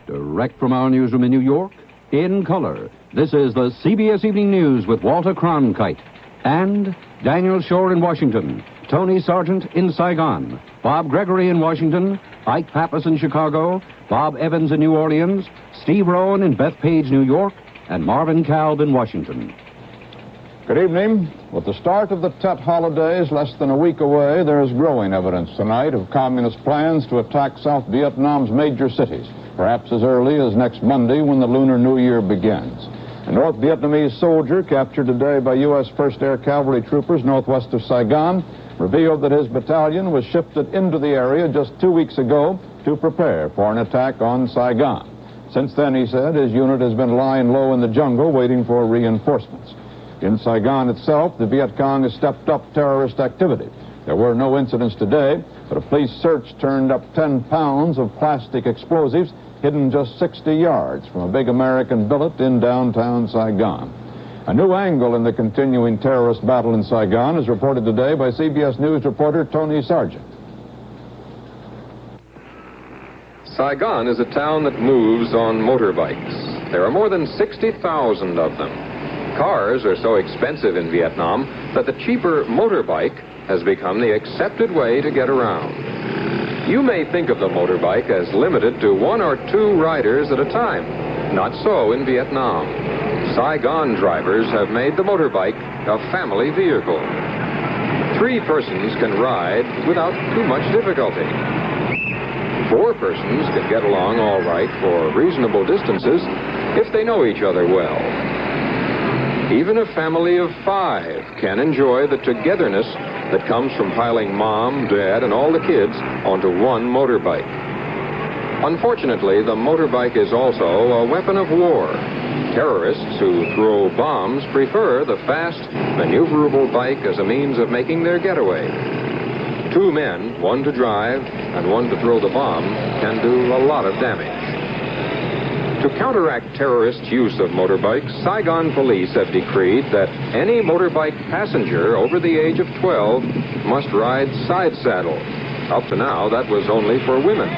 Direct from our newsroom in New York, in color, this is the CBS Evening News with Walter Cronkite and Daniel Shore in Washington, Tony Sargent in Saigon, Bob Gregory in Washington, Ike Pappas in Chicago, Bob Evans in New Orleans, Steve Rowan in Bethpage, New York, and Marvin Kalb in Washington. Good evening. With the start of the Tet holidays less than a week away, there is growing evidence tonight of communist plans to attack South Vietnam's major cities, perhaps as early as next Monday when the Lunar New Year begins. A North Vietnamese soldier captured today by U.S. 1st Air Cavalry troopers northwest of Saigon revealed that his battalion was shifted into the area just 2 weeks ago to prepare for an attack on Saigon. Since then, he said, his unit has been lying low in the jungle waiting for reinforcements. In Saigon itself, the Viet Cong has stepped up terrorist activity. There were no incidents today, but a police search turned up 10 pounds of plastic explosives hidden just 60 yards from a big American billet in downtown Saigon. A new angle in the continuing terrorist battle in Saigon is reported today by CBS News reporter Tony Sargent. Saigon is a town that moves on motorbikes. There are more than 60,000 of them. Cars are so expensive in Vietnam that the cheaper motorbike has become the accepted way to get around. You may think of the motorbike as limited to 1 or 2 riders at a time. Not so in Vietnam. Saigon drivers have made the motorbike a family vehicle. 3 persons can ride without too much difficulty. 4 persons can get along all right for reasonable distances if they know each other well. Even a family of 5 can enjoy the togetherness that comes from piling Mom, Dad, and all the kids onto one motorbike. Unfortunately, the motorbike is also a weapon of war. Terrorists who throw bombs prefer the fast, maneuverable bike as a means of making their getaway. 2 men, one to drive and one to throw the bomb, can do a lot of damage. To counteract terrorists' use of motorbikes, Saigon police have decreed that any motorbike passenger over the age of 12 must ride side saddle. Up to now, that was only for women.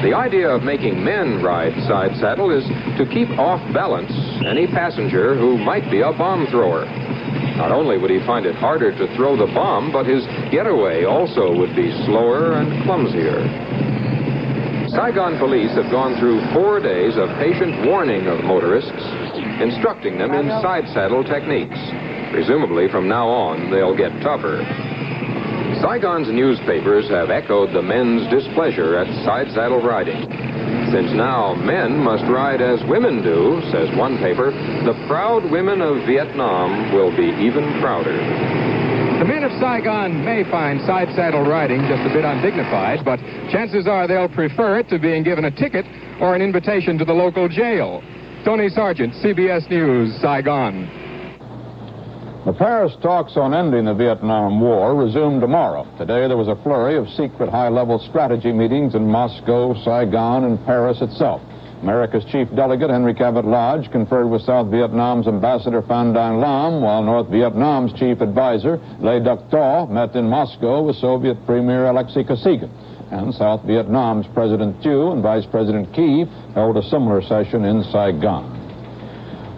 The idea of making men ride side saddle is to keep off balance any passenger who might be a bomb thrower. Not only would he find it harder to throw the bomb, but his getaway also would be slower and clumsier. Saigon police have gone through 4 days of patient warning of motorists, instructing them in side saddle techniques. Presumably, from now on, they'll get tougher. Saigon's newspapers have echoed the men's displeasure at side saddle riding. Since now men must ride as women do, says one paper, the proud women of Vietnam will be even prouder. The men of Saigon may find side saddle riding just a bit undignified, but chances are they'll prefer it to being given a ticket or an invitation to the local jail. Tony Sargent, CBS News, Saigon. The Paris talks on ending the Vietnam War resume tomorrow. Today there was a flurry of secret high-level strategy meetings in Moscow, Saigon, and Paris itself. America's chief delegate, Henry Cabot Lodge, conferred with South Vietnam's ambassador Phan Dang Lam, while North Vietnam's chief advisor, Le Duc Tho, met in Moscow with Soviet Premier Alexei Kosygin. And South Vietnam's President Thieu and Vice President Ky held a similar session in Saigon.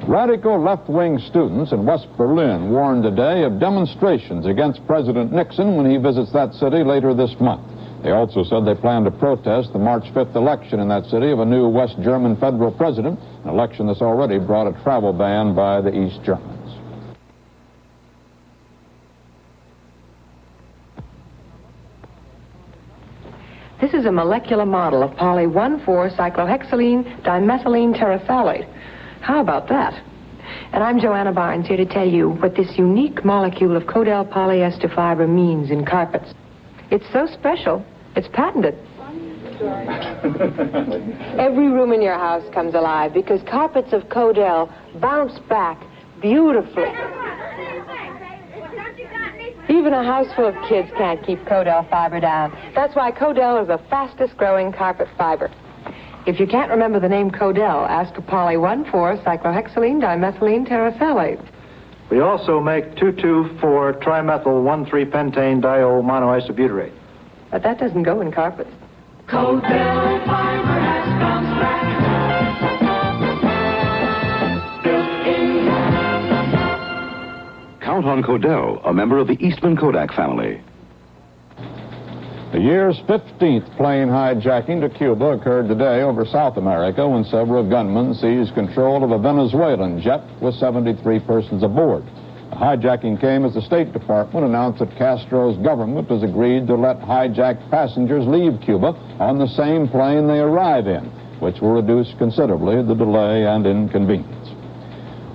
Radical left-wing students in West Berlin warned today of demonstrations against President Nixon when he visits that city later this month. They also said they plan to protest the March 5th election in that city of a new West German federal president, an election that's already brought a travel ban by the East Germans. This is a molecular model of poly-1,4-cyclohexylene dimethylene terephthalate. How about that? And I'm Joanna Barnes here to tell you what this unique molecule of Codel polyester fiber means in carpets. It's so special, it's patented. Every room in your house comes alive because carpets of Codel bounce back beautifully. Even a house full of kids can't keep Codel fiber down. That's why Codel is the fastest growing carpet fiber. If you can't remember the name Codel, ask for poly-1,4-cyclohexylene dimethylene terephthalate. We also make 2,2,4-trimethyl-1,3-pentane diol monoisobutyrate. But that doesn't go in carpets. Codel fiber has come Count on Codell, a member of the Eastman Kodak family. The year's 15th plane hijacking to Cuba occurred today over South America when several gunmen seized control of a Venezuelan jet with 73 persons aboard. The hijacking came as the State Department announced that Castro's government has agreed to let hijacked passengers leave Cuba on the same plane they arrive in, which will reduce considerably the delay and inconvenience.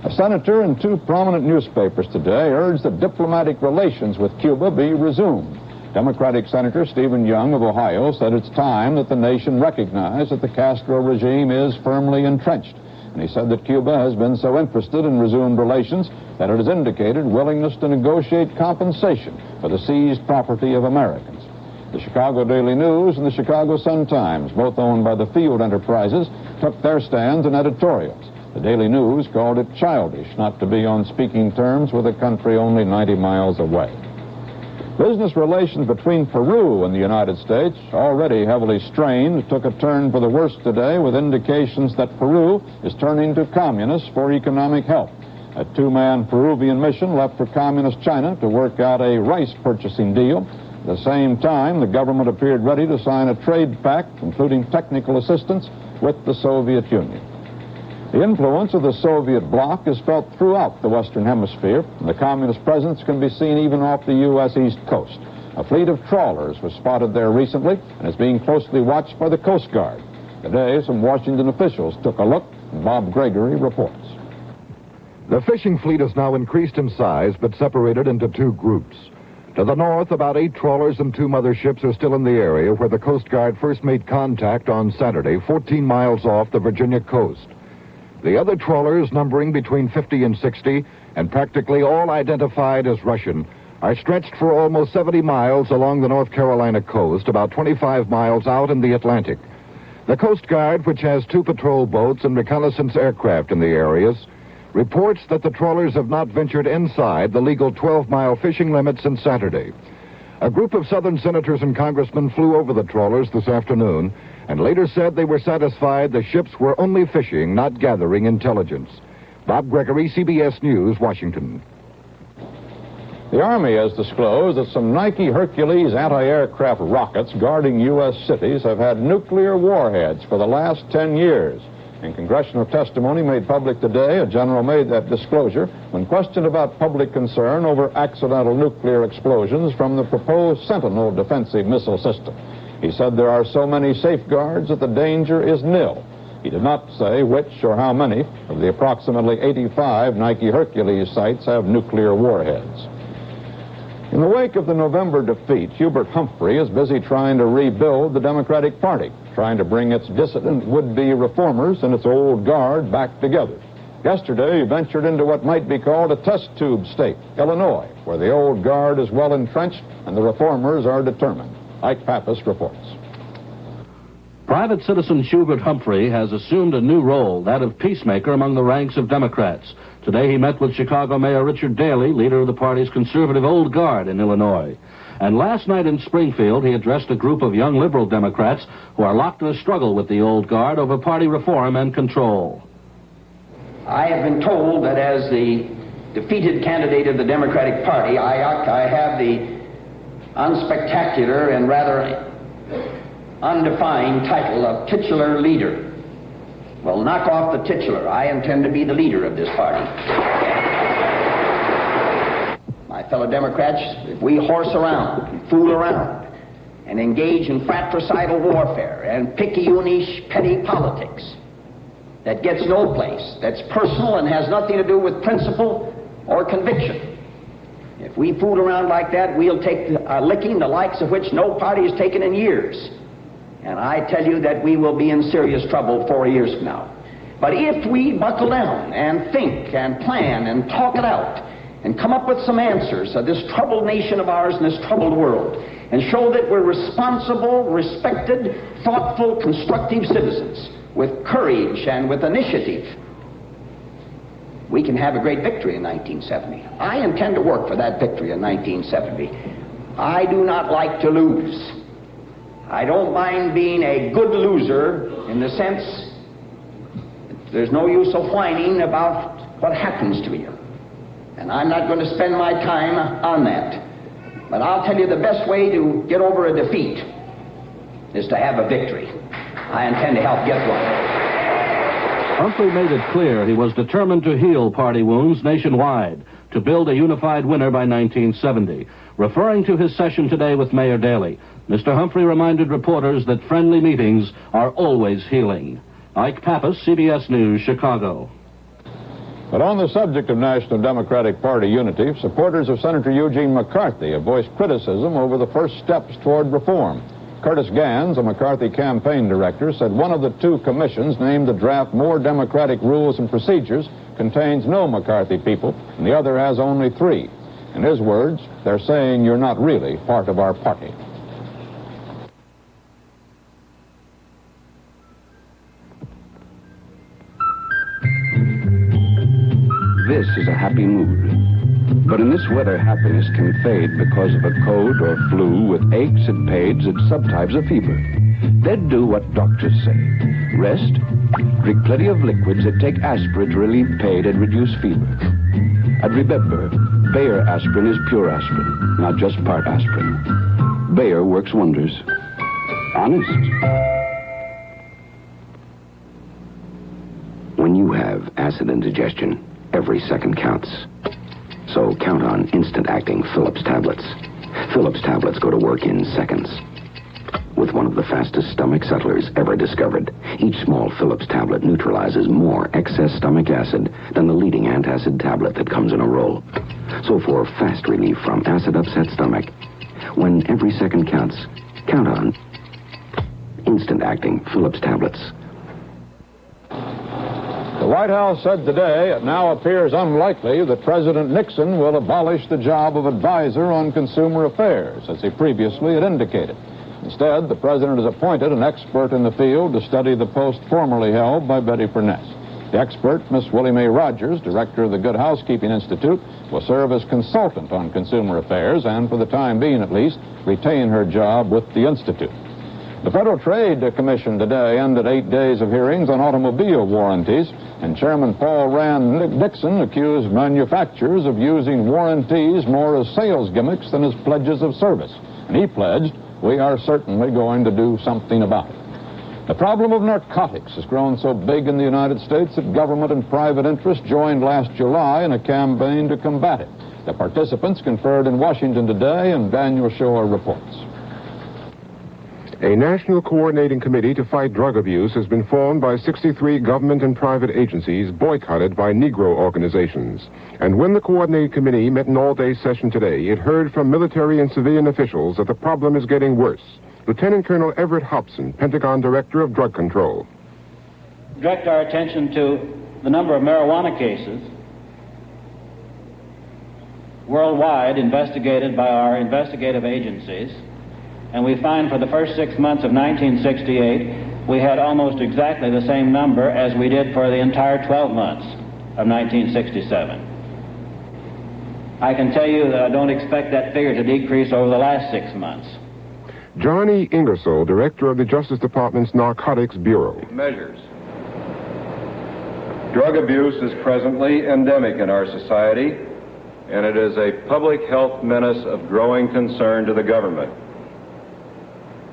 A senator and two prominent newspapers today urged that diplomatic relations with Cuba be resumed. Democratic Senator Stephen Young of Ohio said it's time that the nation recognize that the Castro regime is firmly entrenched. And he said that Cuba has been so interested in resumed relations that it has indicated willingness to negotiate compensation for the seized property of Americans. The Chicago Daily News and the Chicago Sun-Times, both owned by the Field Enterprises, took their stands in editorials. The Daily News called it childish not to be on speaking terms with a country only 90 miles away. Business relations between Peru and the United States, already heavily strained, took a turn for the worse today with indications that Peru is turning to communists for economic help. A two-man Peruvian mission left for communist China to work out a rice purchasing deal. At the same time, the government appeared ready to sign a trade pact, including technical assistance, with the Soviet Union. The influence of the Soviet bloc is felt throughout the Western Hemisphere, and the communist presence can be seen even off the U.S. East Coast. A fleet of trawlers was spotted there recently and is being closely watched by the Coast Guard. Today, some Washington officials took a look, and Bob Gregory reports. The fishing fleet has now increased in size, but separated into two groups. To the north, about 8 trawlers and 2 motherships are still in the area where the Coast Guard first made contact on Saturday, 14 miles off the Virginia coast. The other trawlers, numbering between 50 and 60, and practically all identified as Russian, are stretched for almost 70 miles along the North Carolina coast, about 25 miles out in the Atlantic. The Coast Guard, which has 2 patrol boats and reconnaissance aircraft in the areas, reports that the trawlers have not ventured inside the legal 12-mile fishing limit since Saturday. A group of Southern senators and congressmen flew over the trawlers this afternoon and later said they were satisfied the ships were only fishing, not gathering intelligence. Bob Gregory, CBS News, Washington. The Army has disclosed that some Nike Hercules anti-aircraft rockets guarding U.S. cities have had nuclear warheads for the last 10 years. In congressional testimony made public today, a general made that disclosure when questioned about public concern over accidental nuclear explosions from the proposed Sentinel defensive missile system. He said there are so many safeguards that the danger is nil. He did not say which or how many of the approximately 85 Nike Hercules sites have nuclear warheads. In the wake of the November defeat, Hubert Humphrey is busy trying to rebuild the Democratic Party, trying to bring its dissident would-be reformers and its old guard back together. Yesterday, he ventured into what might be called a test tube state, Illinois, where the old guard is well entrenched and the reformers are determined. Ike Pappas reports. Private citizen Hubert Humphrey has assumed a new role, that of peacemaker among the ranks of Democrats. Today he met with Chicago Mayor Richard Daley, leader of the party's conservative old guard in Illinois. And last night in Springfield, he addressed a group of young liberal Democrats who are locked in a struggle with the old guard over party reform and control. I have been told that as the defeated candidate of the Democratic Party, I have the unspectacular and rather undefined title of titular leader. Well, knock off the titular. I intend to be the leader of this party. My fellow Democrats, if we horse around and fool around and engage in fratricidal warfare and picayunish petty politics that gets no place, that's personal and has nothing to do with principle or conviction, if we fool around like that, we'll take a licking the likes of which no party has taken in years. And I tell you that we will be in serious trouble 4 years from now. But if we buckle down and think and plan and talk it out and come up with some answers of this troubled nation of ours and this troubled world and show that we're responsible, respected, thoughtful, constructive citizens with courage and with initiative, we can have a great victory in 1970. I intend to work for that victory in 1970. I do not like to lose. I don't mind being a good loser in the sense that there's no use of whining about what happens to you. And I'm not going to spend my time on that. But I'll tell you the best way to get over a defeat is to have a victory. I intend to help get one. Humphrey made it clear he was determined to heal party wounds nationwide, to build a unified winner by 1970. Referring to his session today with Mayor Daley, Mr. Humphrey reminded reporters that friendly meetings are always healing. Ike Pappas, CBS News, Chicago. But on the subject of National Democratic Party unity, supporters of Senator Eugene McCarthy have voiced criticism over the first steps toward reform. Curtis Gans, a McCarthy campaign director, said one of the two commissions named to draft more democratic rules and procedures contains no McCarthy people, and the other has only 3. In his words, they're saying you're not really part of our party. This is a happy mood. But in this weather, happiness can fade because of a cold or flu with aches and pains and sometimes a fever. Then do what doctors say. Rest, drink plenty of liquids, and take aspirin to relieve pain and reduce fever. And remember, Bayer aspirin is pure aspirin, not just part aspirin. Bayer works wonders. Honest. When you have acid indigestion, every second counts. So count on instant-acting Phillips tablets. Phillips tablets go to work in seconds. With one of the fastest stomach settlers ever discovered, each small Phillips tablet neutralizes more excess stomach acid than the leading antacid tablet that comes in a roll. So for fast relief from acid-upset stomach, when every second counts, count on instant-acting Phillips tablets. The White House said today it now appears unlikely that President Nixon will abolish the job of advisor on consumer affairs, as he previously had indicated. Instead, the president has appointed an expert in the field to study the post formerly held by Betty Furness. The expert, Miss Willie Mae Rogers, director of the Good Housekeeping Institute, will serve as consultant on consumer affairs and, for the time being at least, retain her job with the Institute. The Federal Trade Commission today ended 8 days of hearings on automobile warranties, and Chairman Paul Rand Nixon accused manufacturers of using warranties more as sales gimmicks than as pledges of service. And he pledged, we are certainly going to do something about it. The problem of narcotics has grown so big in the United States that government and private interest joined last July in a campaign to combat it. The participants conferred in Washington today, and Daniel Shore reports. A national coordinating committee to fight drug abuse has been formed by 63 government and private agencies boycotted by Negro organizations. And when the coordinating committee met an all-day session today, it heard from military and civilian officials that the problem is getting worse. Lieutenant Colonel Everett Hobson, Pentagon Director of Drug Control. Direct our attention to the number of marijuana cases worldwide investigated by our investigative agencies. And we find for the first 6 months of 1968, we had almost exactly the same number as we did for the entire 12 months of 1967. I can tell you that I don't expect that figure to decrease over the last 6 months. Johnny Ingersoll, Director of the Justice Department's Narcotics Bureau. Measures. Drug abuse is presently endemic in our society, and it is a public health menace of growing concern to the government.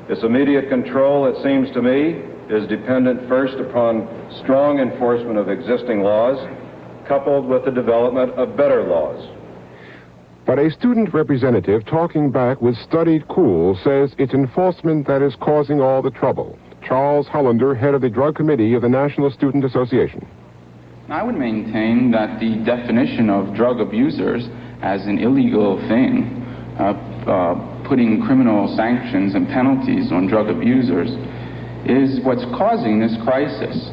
Its immediate control, it seems to me, is dependent first upon strong enforcement of existing laws, coupled with the development of better laws. But a student representative talking back with studied cool says it's enforcement that is causing all the trouble. Charles Hollander, head of the Drug Committee of the National Student Association. I would maintain that the definition of drug abusers as an illegal thing, putting criminal sanctions and penalties on drug abusers, is what's causing this crisis.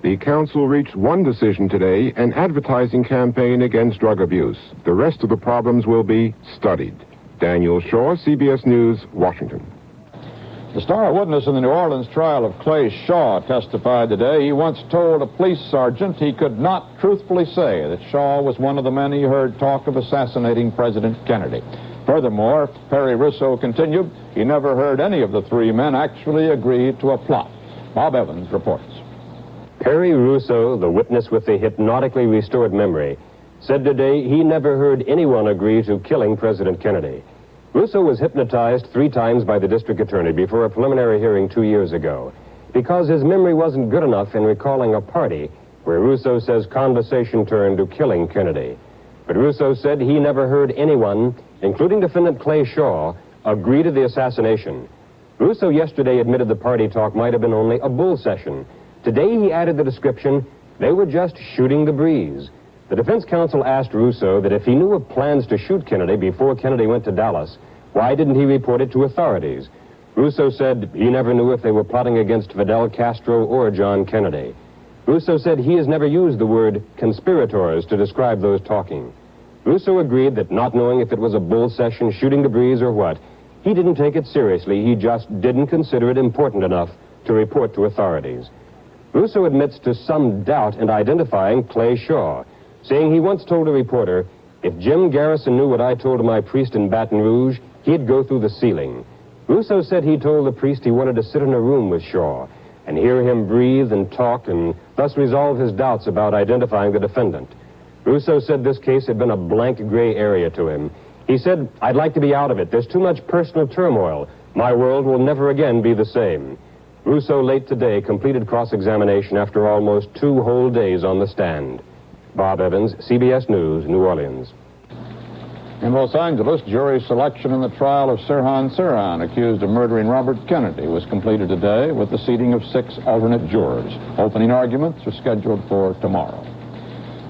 The council reached one decision today, an advertising campaign against drug abuse. The rest of the problems will be studied. Daniel Shore, CBS News, Washington. The star witness in the New Orleans trial of Clay Shaw testified today. He once told a police sergeant he could not truthfully say that Shaw was one of the men he heard talk of assassinating President Kennedy. Furthermore, Perry Russo continued, he never heard any of the 3 men actually agree to a plot. Bob Evans reports. Perry Russo, the witness with the hypnotically restored memory, said today he never heard anyone agree to killing President Kennedy. Russo was hypnotized 3 times by the district attorney before a preliminary hearing 2 years ago because his memory wasn't good enough in recalling a party where Russo says conversation turned to killing Kennedy. But Russo said he never heard anyone, including defendant Clay Shaw, agree to the assassination. Russo yesterday admitted the party talk might have been only a bull session. Today he added the description, they were just shooting the breeze. The defense counsel asked Russo that if he knew of plans to shoot Kennedy before Kennedy went to Dallas, why didn't he report it to authorities? Russo said he never knew if they were plotting against Fidel Castro or John Kennedy. Russo said he has never used the word conspirators to describe those talking. Russo agreed that not knowing if it was a bull session, shooting the breeze, or what, he didn't take it seriously. He just didn't consider it important enough to report to authorities. Russo admits to some doubt in identifying Clay Shaw, saying he once told a reporter, if Jim Garrison knew what I told my priest in Baton Rouge, he'd go through the ceiling. Russo said he told the priest he wanted to sit in a room with Shaw and hear him breathe and talk and thus resolve his doubts about identifying the defendant. Russo said this case had been a blank gray area to him. He said, I'd like to be out of it. There's too much personal turmoil. My world will never again be the same. Russo late today completed cross-examination after almost 2 whole days on the stand. Bob Evans, CBS News, New Orleans. In Los Angeles, jury selection in the trial of Sirhan Sirhan, accused of murdering Robert Kennedy, was completed today with the seating of 6 alternate jurors. Opening arguments are scheduled for tomorrow.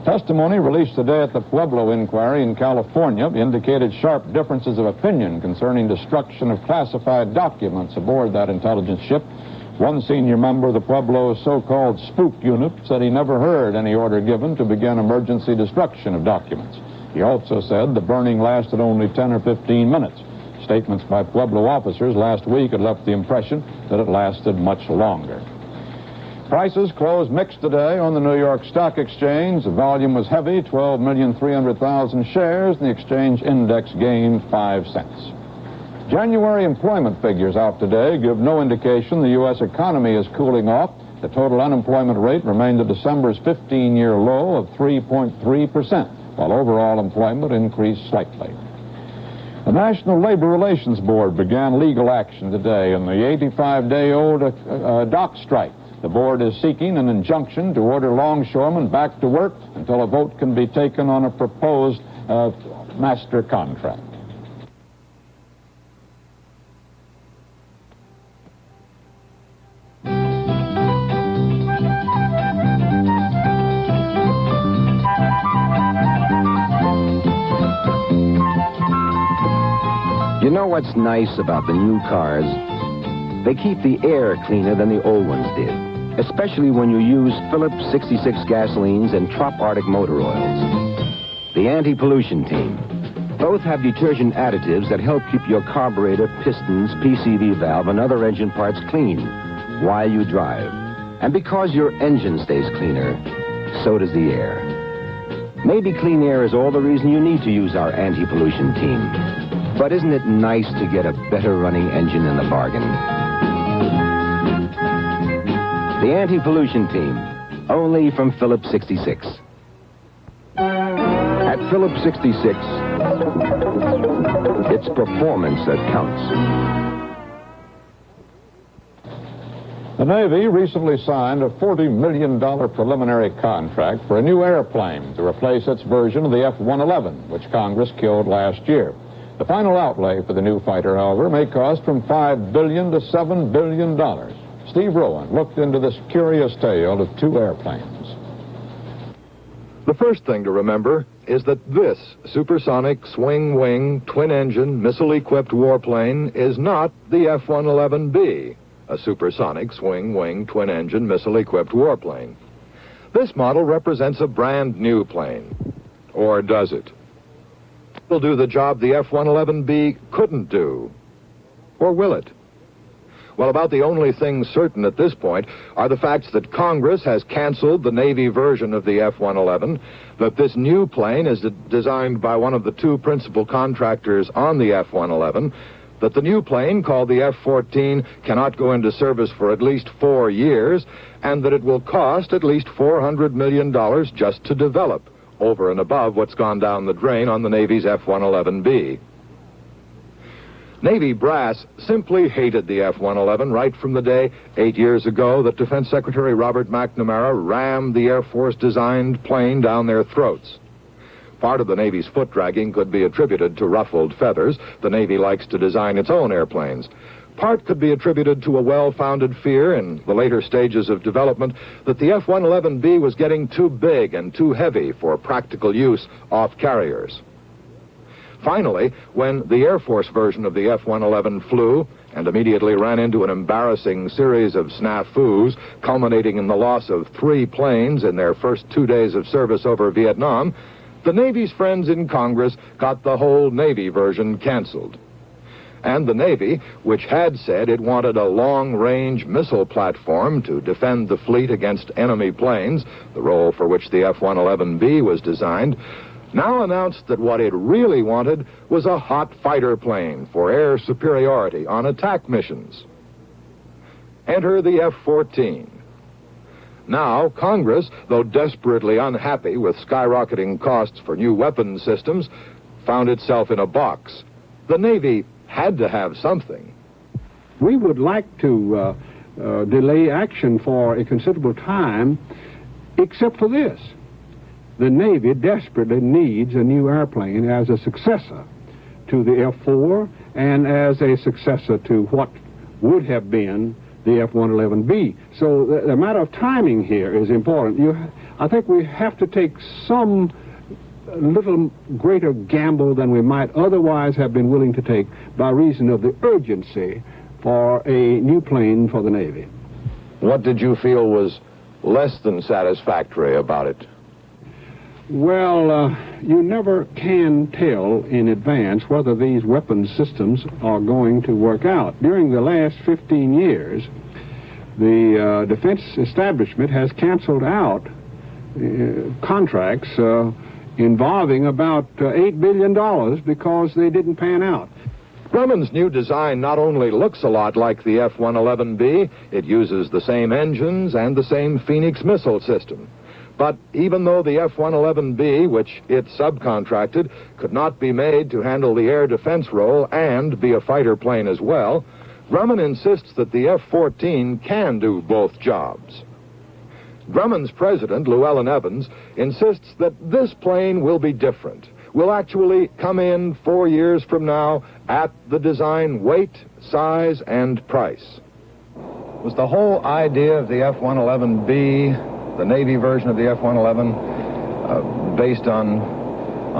Testimony released today at the Pueblo inquiry in California indicated sharp differences of opinion concerning destruction of classified documents aboard that intelligence ship. One senior member of the Pueblo's so-called spook unit said he never heard any order given to begin emergency destruction of documents. He also said the burning lasted only 10 or 15 minutes. Statements by Pueblo officers last week had left the impression that it lasted much longer. Prices closed mixed today on the New York Stock Exchange. The volume was heavy, 12,300,000 shares, and the exchange index gained 5 cents. January employment figures out today give no indication the U.S. economy is cooling off. The total unemployment rate remained at December's 15-year low of 3.3%, while overall employment increased slightly. The National Labor Relations Board began legal action today in the 85-day-old dock strike. The board is seeking an injunction to order longshoremen back to work until a vote can be taken on a proposed master contract. You know what's nice about the new cars? They keep the air cleaner than the old ones did, especially when you use Phillips 66 gasolines and Trop Arctic motor oils. The anti-pollution team. Both have detergent additives that help keep your carburetor, pistons, PCV valve, and other engine parts clean while you drive. And because your engine stays cleaner, so does the air. Maybe clean air is all the reason you need to use our anti-pollution team. But isn't it nice to get a better running engine in the bargain? The anti-pollution team, only from Phillips 66. At Phillips 66, it's performance that counts. The Navy recently signed a $40 million preliminary contract for a new airplane to replace its version of the F-111, which Congress killed last year. The final outlay for the new fighter, however, may cost from $5 billion to $7 billion. Steve Rowan looked into this curious tale of 2 airplanes. The first thing to remember is that this supersonic, swing-wing, twin-engine, missile-equipped warplane is not the F-111B, a supersonic, swing-wing, twin-engine, missile-equipped warplane. This model represents a brand new plane. Or does it? Will do the job the F-111B couldn't do. Or will it? Well, about the only things certain at this point are the facts that Congress has canceled the Navy version of the F-111, that this new plane is designed by one of the 2 principal contractors on the F-111, that the new plane, called the F-14, cannot go into service for at least 4 years, and that it will cost at least $400 million just to develop. over and above what's gone down the drain on the Navy's F-111B. Navy brass simply hated the F-111 right from the day, 8 years ago, that Defense Secretary Robert McNamara rammed the Air Force-designed plane down their throats. Part of the Navy's foot-dragging could be attributed to ruffled feathers. The Navy likes to design its own airplanes. Part could be attributed to a well-founded fear in the later stages of development that the F-111B was getting too big and too heavy for practical use off carriers. Finally, when the Air Force version of the F-111 flew and immediately ran into an embarrassing series of snafus, culminating in the loss of 3 planes in their first 2 days of service over Vietnam, the Navy's friends in Congress got the whole Navy version canceled. And the Navy, which had said it wanted a long-range missile platform to defend the fleet against enemy planes, the role for which the F-111B was designed, now announced that what it really wanted was a hot fighter plane for air superiority on attack missions. Enter the F-14. Now, Congress, though desperately unhappy with skyrocketing costs for new weapons systems, found itself in a box. The Navy had to have something. We would like to delay action for a considerable time, except for this. The Navy desperately needs a new airplane as a successor to the F-4 and as a successor to what would have been the F-111B. So the matter of timing here is important. I think we have to take some little greater gamble than we might otherwise have been willing to take by reason of the urgency for a new plane for the Navy. What did you feel was less than satisfactory about it? Well, you never can tell in advance whether these weapons systems are going to work out. During the last 15 years, the defense establishment has canceled out contracts involving about $8 billion because they didn't pan out. Grumman's new design not only looks a lot like the F-111B, it uses the same engines and the same Phoenix missile system. But even though the F-111B, which it subcontracted, could not be made to handle the air defense role and be a fighter plane as well, Grumman insists that the F-14 can do both jobs. Grumman's president, Llewellyn Evans, insists that this plane will be different, will actually come in 4 years from now at the design weight, size, and price. Was the whole idea of the F-111B, the Navy version of the F-111, based on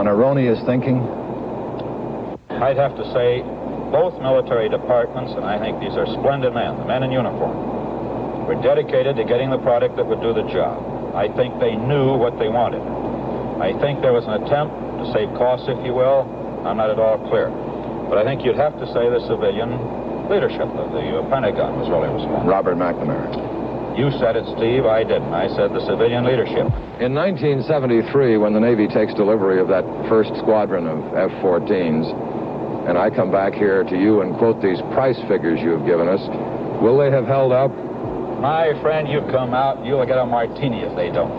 erroneous thinking? I'd have to say both military departments, and I think these are splendid men, the men in uniform, were dedicated to getting the product that would do the job. I think they knew what they wanted. I think there was an attempt to save costs, if you will. I'm not at all clear. But I think you'd have to say the civilian leadership of the Pentagon was really responsible. Robert McNamara. You said it, Steve. I didn't. I said the civilian leadership. In 1973, when the Navy takes delivery of that first squadron of F-14s, and I come back here to you and quote these price figures you've given us, will they have held up? My friend, you come out, you'll get a martini if they don't.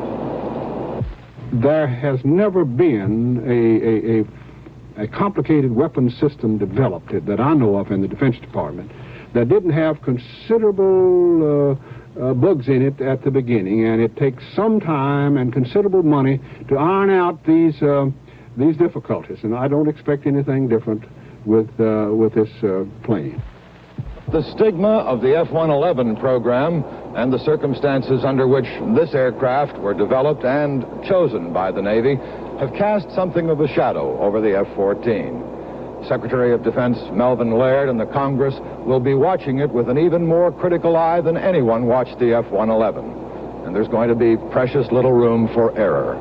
There has never been a complicated weapon system developed that I know of in the Defense Department that didn't have considerable bugs in it at the beginning, and it takes some time and considerable money to iron out these difficulties, and I don't expect anything different with this plane. The stigma of the F-111 program and the circumstances under which this aircraft were developed and chosen by the Navy have cast something of a shadow over the F-14. Secretary of Defense Melvin Laird and the Congress will be watching it with an even more critical eye than anyone watched the F-111. And there's going to be precious little room for error.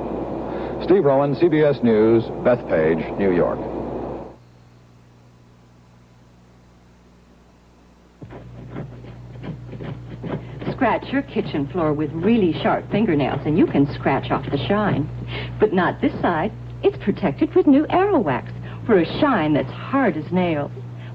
Steve Rowan, CBS News, Bethpage, New York. Scratch your kitchen floor with really sharp fingernails and you can scratch off the shine. But not this side. It's protected with new Aero Wax for a shine that's hard as nails.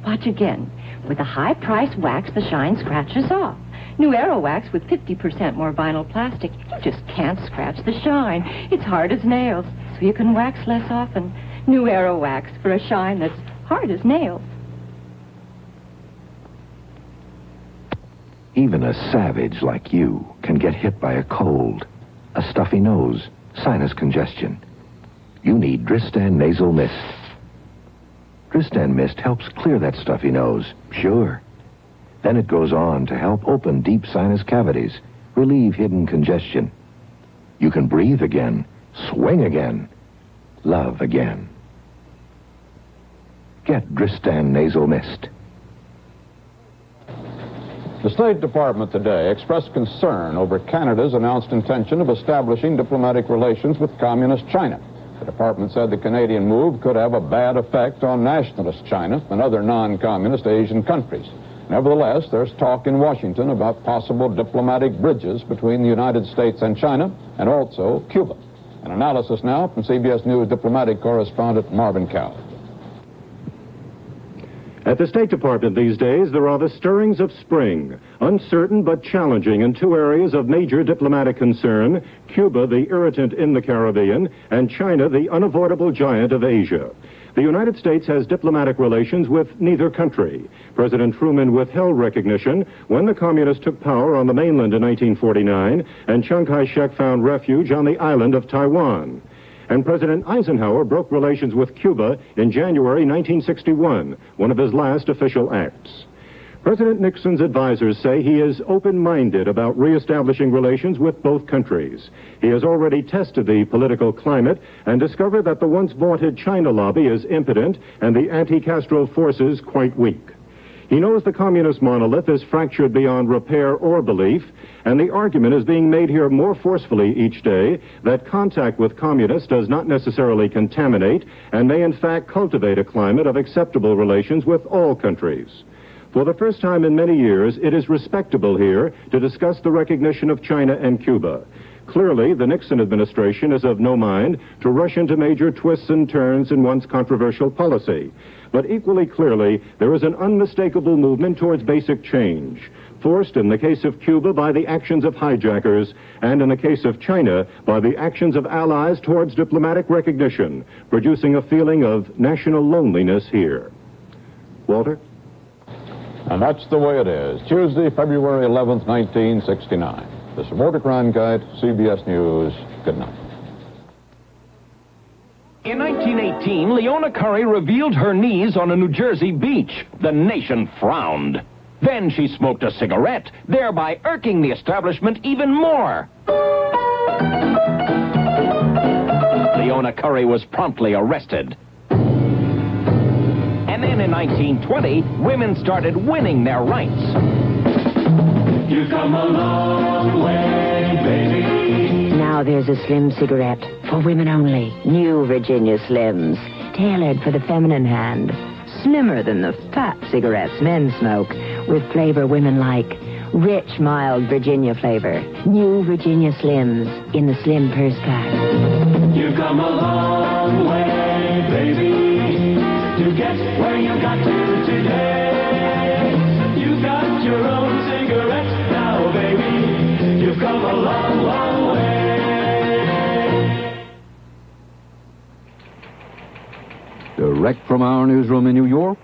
Watch again. With a high-priced wax, the shine scratches off. New Aero Wax with 50% more vinyl plastic. You just can't scratch the shine. It's hard as nails, so you can wax less often. New Aero Wax for a shine that's hard as nails. Even a savage like you can get hit by a cold, a stuffy nose, sinus congestion. You need Dristan Nasal Mist. Dristan Mist helps clear that stuffy nose, sure. Then it goes on to help open deep sinus cavities, relieve hidden congestion. You can breathe again, swing again, love again. Get Dristan Nasal Mist. The State Department today expressed concern over Canada's announced intention of establishing diplomatic relations with Communist China. The department said the Canadian move could have a bad effect on nationalist China and other non-communist Asian countries. Nevertheless, there's talk in Washington about possible diplomatic bridges between the United States and China, and also Cuba. An analysis now from CBS News diplomatic correspondent Marvin Cow. At the State Department these days, there are the stirrings of spring, uncertain but challenging in two areas of major diplomatic concern: Cuba, the irritant in the Caribbean, and China, the unavoidable giant of Asia. The United States has diplomatic relations with neither country. President Truman withheld recognition when the communists took power on the mainland in 1949, and Chiang Kai-shek found refuge on the island of Taiwan. And President Eisenhower broke relations with Cuba in January 1961, one of his last official acts. President Nixon's advisors say he is open-minded about reestablishing relations with both countries. He has already tested the political climate and discovered that the once vaunted China lobby is impotent and the anti-Castro forces quite weak. He knows the communist monolith is fractured beyond repair or belief, and the argument is being made here more forcefully each day that contact with communists does not necessarily contaminate and may in fact cultivate a climate of acceptable relations with all countries. For the first time in many years, it is respectable here to discuss the recognition of China and Cuba. Clearly, the Nixon administration is of no mind to rush into major twists and turns in once controversial policy. But equally clearly, there is an unmistakable movement towards basic change, forced in the case of Cuba by the actions of hijackers, and in the case of China by the actions of allies towards diplomatic recognition, producing a feeling of national loneliness here. Walter? And that's the way it is. Tuesday, February 11th, 1969. This is Walter Cronkite, CBS News. Good night. In 1918, Leona Curry revealed her knees on a New Jersey beach. The nation frowned. Then she smoked a cigarette, thereby irking the establishment even more. Leona Curry was promptly arrested. And then in 1920, women started winning their rights. You've come a long way, baby. Now there's a slim cigarette for women only. New Virginia Slims, tailored for the feminine hand. Slimmer than the fat cigarettes men smoke, with flavor women like. Rich, mild Virginia flavor. New Virginia Slims in the slim purse pack. You've come a long way, baby, to get where you got to today. You've got your own cigarette now, baby. You've come a long, long way. Direct from our newsroom in New York,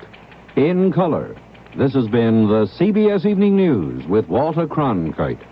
in color, this has been the CBS Evening News with Walter Cronkite.